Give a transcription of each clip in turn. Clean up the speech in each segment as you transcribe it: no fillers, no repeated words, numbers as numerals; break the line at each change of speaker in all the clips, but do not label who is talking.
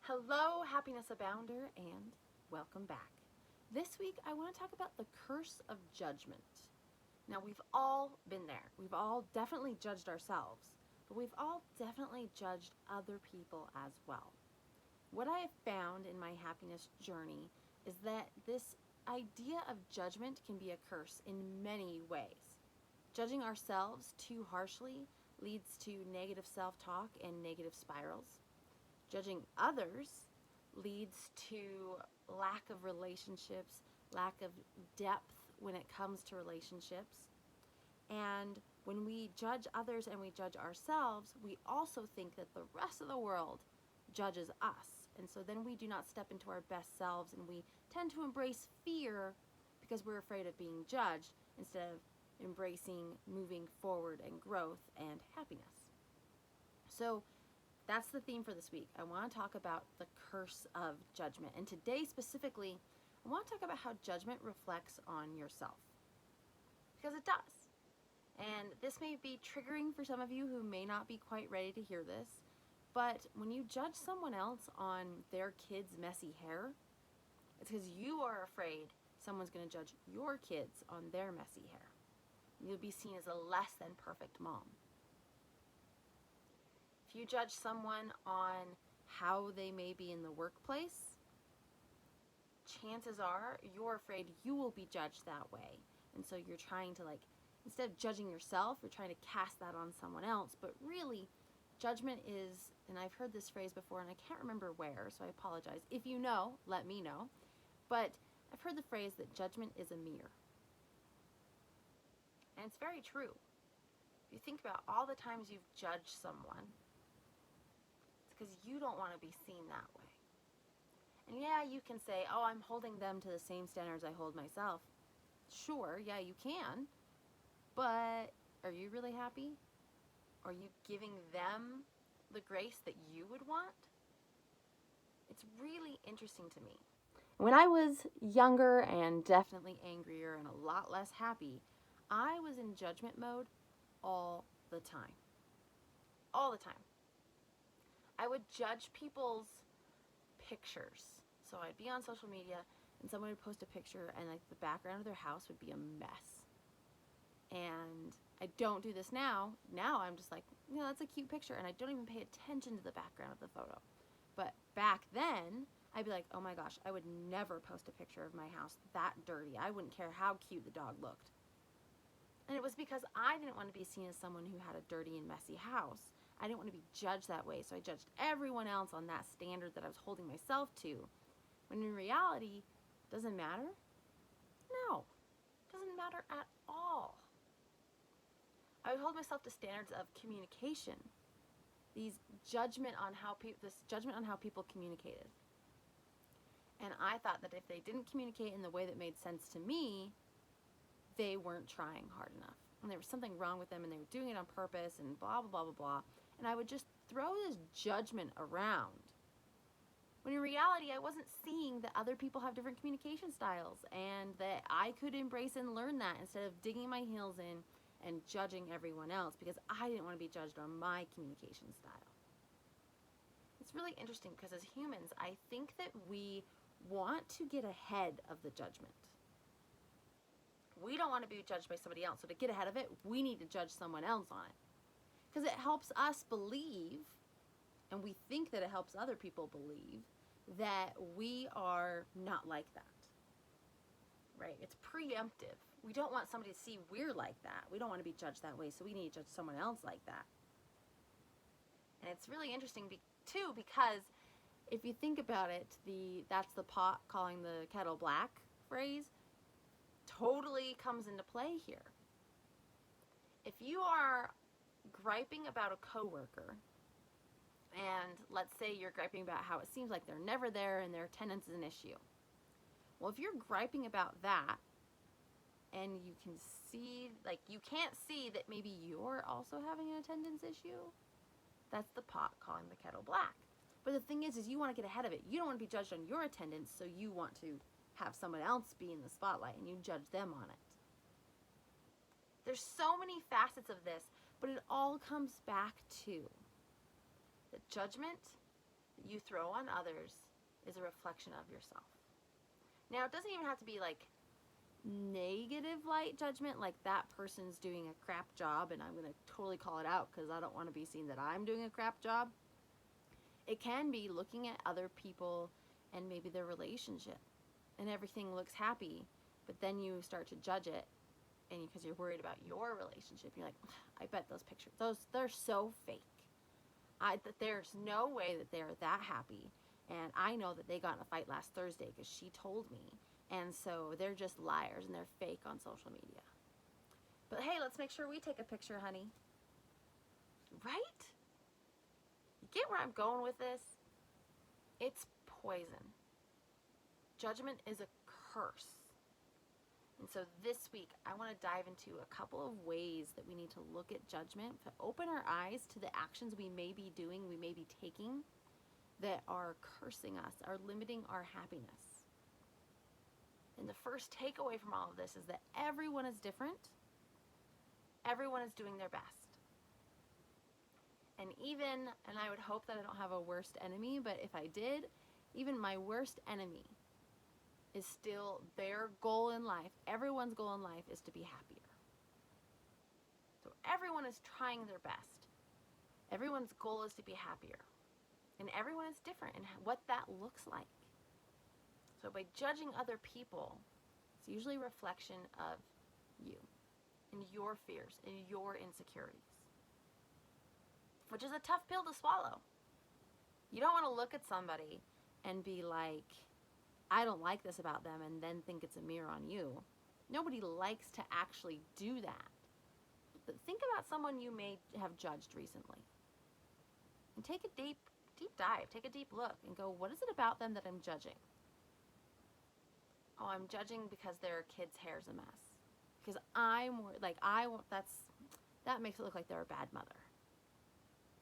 Hello, happiness abounder, and welcome back. This week, I want to talk about the curse of judgment. Now, we've all been there. We've all definitely judged ourselves, but we've all definitely judged other people as well. What I have found in my happiness journey is that this idea of judgment can be a curse in many ways. Judging ourselves too harshly leads to negative self-talk and negative spirals. Judging others leads to lack of relationships, lack of depth when it comes to relationships. And when we judge others and we judge ourselves, we also think that the rest of the world judges us. And so then we do not step into our best selves, and we tend to embrace fear because we're afraid of being judged instead of embracing moving forward and growth and happiness. So that's the theme for this week. I want to talk about the curse of judgment. And today specifically, I want to talk about how judgment reflects on yourself. Because it does. And this may be triggering for some of you who may not be quite ready to hear this. But when you judge someone else on their kid's messy hair, it's because you are afraid someone's going to judge your kids on their messy hair. You'll be seen as a less than perfect mom. If you judge someone on how they may be in the workplace, chances are you're afraid you will be judged that way. And so you're trying to, instead of judging yourself, you're trying to cast that on someone else. But really, judgment is, and I've heard this phrase before and I can't remember where, so I apologize. If you know, let me know. But I've heard the phrase that judgment is a mirror. And it's very true. If you think about all the times you've judged someone, because you don't want to be seen that way. And yeah, you can say, oh, I'm holding them to the same standards I hold myself. Sure, yeah, you can. But are you really happy? Are you giving them the grace that you would want? It's really interesting to me. When I was younger and definitely angrier and a lot less happy, I was in judgment mode all the time. All the time. I would judge people's pictures. So I'd be on social media and someone would post a picture and the background of their house would be a mess. And I don't do this now. Now I'm just like, that's a cute picture, and I don't even pay attention to the background of the photo. But back then, I'd be like, oh my gosh, I would never post a picture of my house that dirty. I wouldn't care how cute the dog looked. And it was because I didn't want to be seen as someone who had a dirty and messy house. I didn't want to be judged that way, so I judged everyone else on that standard that I was holding myself to. When in reality, does it matter? No, it doesn't matter at all. I would hold myself to standards of communication. This judgment on how people communicated. And I thought that if they didn't communicate in the way that made sense to me, they weren't trying hard enough. And there was something wrong with them, and they were doing it on purpose, and blah, blah, blah, blah, blah. And I would just throw this judgment around. When in reality, I wasn't seeing that other people have different communication styles, and that I could embrace and learn that instead of digging my heels in and judging everyone else, because I didn't want to be judged on my communication style. It's really interesting because as humans, I think that we want to get ahead of the judgment. We don't want to be judged by somebody else. So to get ahead of it, we need to judge someone else on it. Because it helps us believe, and we think that it helps other people believe, that we are not like that. Right? It's preemptive. We don't want somebody to see we're like that. We don't want to be judged that way, so we need to judge someone else like that. And it's really interesting, too, because if you think about it, that's the pot calling the kettle black phrase totally comes into play here. If you are griping about a coworker, and let's say you're griping about how it seems like they're never there and their attendance is an issue. Well, if you're griping about that, and you can see, you can't see that maybe you're also having an attendance issue, that's the pot calling the kettle black. But the thing is you want to get ahead of it. You don't want to be judged on your attendance, so you want to have someone else be in the spotlight, and you judge them on it. There's so many facets of this, but it all comes back to the judgment that you throw on others is a reflection of yourself. Now, it doesn't even have to be like negative light judgment, like that person's doing a crap job and I'm going to totally call it out because I don't want to be seen that I'm doing a crap job. It can be looking at other people and maybe their relationship and everything looks happy, but then you start to judge it, and because you're worried about your relationship, you're like, I bet those pictures, they're so fake. There's no way that they're that happy, and I know that they got in a fight last Thursday because she told me, and so they're just liars and they're fake on social media. But hey, let's make sure we take a picture, honey. Right? You get where I'm going with this? It's poison. Judgment is a curse. And so this week, I want to dive into a couple of ways that we need to look at judgment, to open our eyes to the actions we may be doing, we may be taking, that are cursing us, are limiting our happiness. And the first takeaway from all of this is that everyone is different. Everyone is doing their best. And I would hope that I don't have a worst enemy, but if I did, even my worst enemy is still their goal in life. Everyone's goal in life is to be happier. So everyone is trying their best. Everyone's goal is to be happier. And everyone is different in what that looks like. So by judging other people, it's usually a reflection of you and your fears and your insecurities, which is a tough pill to swallow. You don't want to look at somebody and be like, I don't like this about them, and then think it's a mirror on you. Nobody likes to actually do that. But think about someone you may have judged recently. And take a deep dive, take a deep look and go, what is it about them that I'm judging? Oh, I'm judging because their kid's hair's a mess. Because that makes it look like they're a bad mother.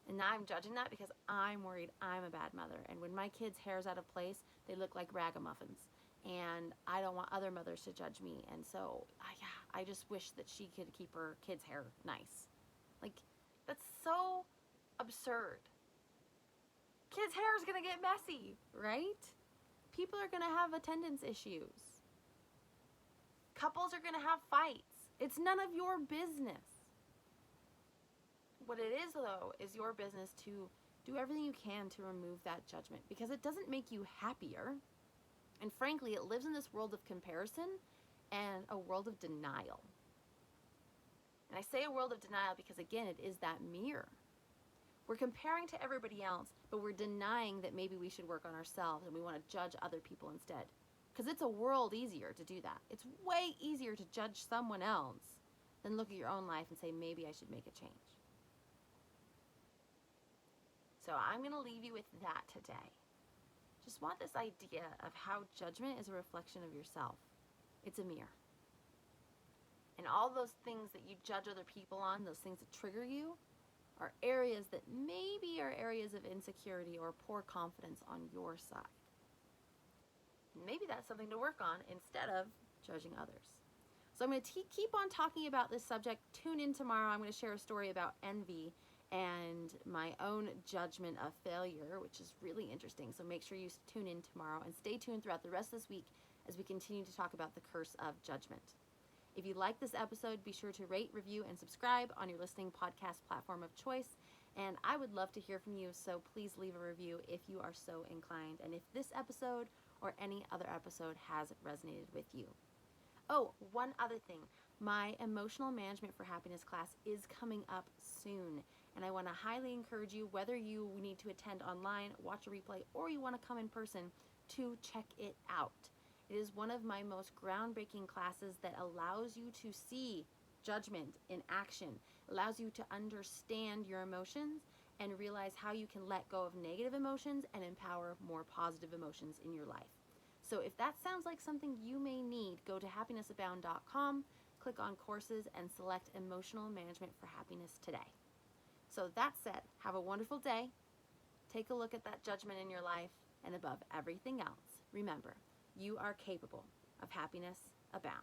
And now I'm judging that because I'm worried I'm a bad mother. And when my kid's hair's out of place, they look like ragamuffins. And I don't want other mothers to judge me. And so, I just wish that she could keep her kid's hair nice. Like, that's so absurd. Kids' hair is going to get messy, right? People are going to have attendance issues. Couples are going to have fights. It's none of your business. What it is, though, is your business to do everything you can to remove that judgment, because it doesn't make you happier. And frankly, it lives in this world of comparison and a world of denial. And I say a world of denial because, again, it is that mirror. We're comparing to everybody else, but we're denying that maybe we should work on ourselves and we want to judge other people instead. Because it's a world easier to do that. It's way easier to judge someone else than look at your own life and say, maybe I should make a change. So I'm going to leave you with that today. Just want this idea of how judgment is a reflection of yourself. It's a mirror. And all those things that you judge other people on, those things that trigger you, are areas that maybe are areas of insecurity or poor confidence on your side. And maybe that's something to work on instead of judging others. So I'm going to keep on talking about this subject. Tune in tomorrow. I'm going to share a story about envy and my own judgment of failure, which is really interesting. So make sure you tune in tomorrow and stay tuned throughout the rest of this week as we continue to talk about the curse of judgment. If you like this episode, be sure to rate, review, and subscribe on your listening podcast platform of choice. And I would love to hear from you, so please leave a review if you are so inclined, and if this episode or any other episode has resonated with you. Oh, one other thing. My Emotional Management for Happiness class is coming up soon, and I want to highly encourage you, whether you need to attend online, watch a replay, or you want to come in person, to check it out. It is one of my most groundbreaking classes that allows you to see judgment in action, allows you to understand your emotions and realize how you can let go of negative emotions and empower more positive emotions in your life. So if that sounds like something you may need, go to happinessabound.com, click on courses, and select Emotional Management for Happiness today. So that said, have a wonderful day. Take a look at that judgment in your life, and above everything else, remember, you are capable of happiness abound.